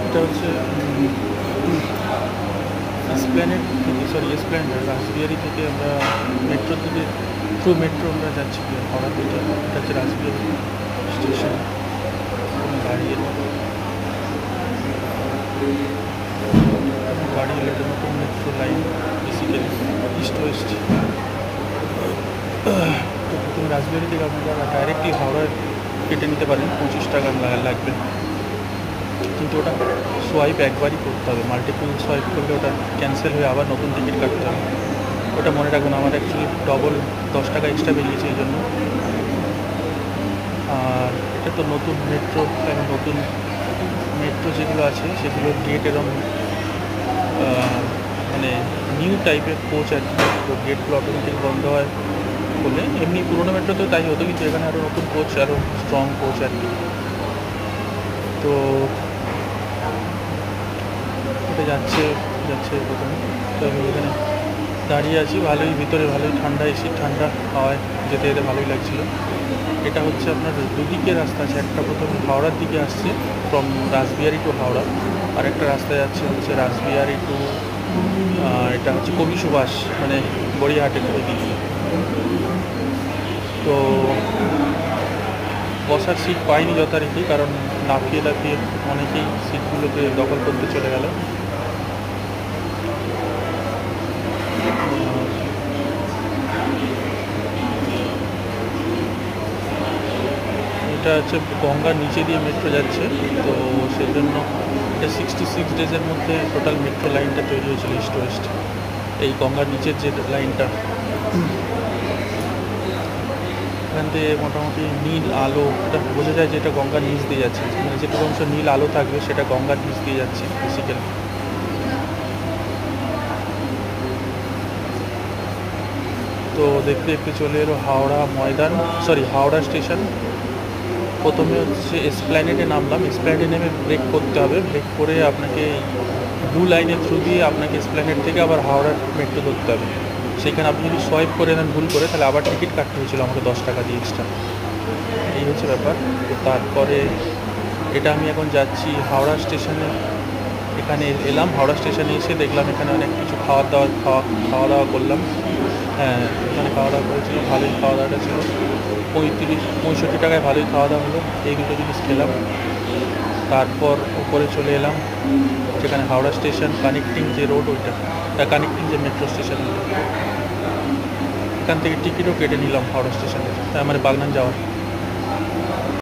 এটা হচ্ছে এসপ্ল্যানেড থেকে, সরি এসপ্ল্যানেড রাসবিহারি থেকে আমরা মেট্রো থেকে থ্রু মেট্রো আমরা যাচ্ছি হাওড়ার দিকে। এটা হচ্ছে রাসবিহারি স্টেশন। গাড়ি এলো, গাড়ি এলো, এটা নতুন metro line basically east West. তো প্রথমে রাসবিহারি থেকে আপনারা ডাইরেক্টলি হাওড়ায় কেটে নিতে পারেন, 25 টাকা লাগবে। কিন্তু ওটা সোয়াইপ একবারই করতে হবে, মাল্টিপল সোয়াইপ করলে ওটা ক্যান্সেল হয়ে আবার নতুন টিকিট কাটতে হবে। ওটা মনে রাখুন, আমার অ্যাকচুয়ালি ডবল 10 টাকা এক্সট্রা বেরিয়েছে এই জন্য। আর এটা তো নতুন মেট্রো, এখন নতুন মেট্রো যেগুলো আছে সেগুলোর গেট এরম মানে নিউ টাইপের কোচ আর কি। তো গেটগুলো অটোমেটিক বন্ধ হয় বলে, এমনি পুরোনো মেট্রোতেও তাই হতো, কিন্তু এখানে আরও নতুন কোচ, আরও স্ট্রং কোচ আর কি। তো এটা যাচ্ছে প্রথমে। তো আমি এখানে দাঁড়িয়ে আছি, ভালোই ভিতরে ভালোই ঠান্ডা, এসি ঠান্ডা হাওয়ায় যেতে যেতে ভালোই লাগছিল। এটা হচ্ছে আপনার দুদিকে রাস্তা আছে, একটা প্রথমে হাওড়ার দিকে আসছে ফ্রম রাসবিহারি টু হাওড়া, আর একটা রাস্তা যাচ্ছে হচ্ছে রাসবিহারি টু এটা হচ্ছে কবি সুভাষ, মানে গড়িয়াহাটের ওই দিকে। তো বসার সিট পাইনি যথারীতি, কারণ লাফিয়ে লাফিয়ে অনেকেই সিটগুলোকে দখল করতে চলে গেল। এটা হচ্ছে গঙ্গার নিচে দিয়ে মেট্রো যাচ্ছে, তো সেজন্য এটা 66 ডেজের মধ্যে টোটাল মেট্রো লাইনটা তৈরি হয়েছিল ইস্ট ওয়েস্ট, এই গঙ্গার নিচের যে লাইনটা। এখান থেকে মোটামুটি নীল আলো, এটা বোঝা যায় যে এটা গঙ্গার নিচ দিয়ে যাচ্ছে, মানে যেটুকু অংশ নীল আলো থাকবে সেটা গঙ্গার নিচ দিয়ে যাচ্ছে বেসিক্যালি। তো দেখতে দেখতে চলে এলো হাওড়া ময়দান, সরি হাওড়া স্টেশন। প্রথমে হচ্ছে এসপ্ল্যানেডে নামলাম, এসপ্ল্যানেডে নেমে ব্রেক করতে হবে, ব্রেক করে আপনাকে ব্লু লাইনের থ্রু দিয়ে আপনাকে এসপ্ল্যানেড থেকে আবার হাওড়ার মেট্রো ধরতে হবে। সেখানে আপনি যদি সোয়াইপ করে দেন ভুল করে, তাহলে আবার টিকিট কাটতে হয়েছিল আমাকে 10 টাকা দিয়ে এক্সট্রা। এই হচ্ছে ব্যাপার। তো তারপরে এটা আমি এখন যাচ্ছি হাওড়া স্টেশনে। এখানে এলাম, হাওড়া স্টেশনে এসে দেখলাম এখানে অনেক কিছু খাওয়া দাওয়া করলাম। হ্যাঁ, এখানে খাওয়া দাওয়া করেছিলাম, ভালোই খাওয়া দাওয়াটা ছিল। 65 টাকায় ভালোই খাওয়া দাওয়া হলো, এই দুটো জিনিস খেলাম। তারপর উপরে চলে এলাম, যেখানে হাওড়া স্টেশন কানেক্টিং যে রোড ওইটা, কানেক্টিং যে মেট্রো স্টেশন, এখান থেকে টিকিটও কেটে নিলাম হাওড়া স্টেশনের, মানে বাগনান যাওয়ার।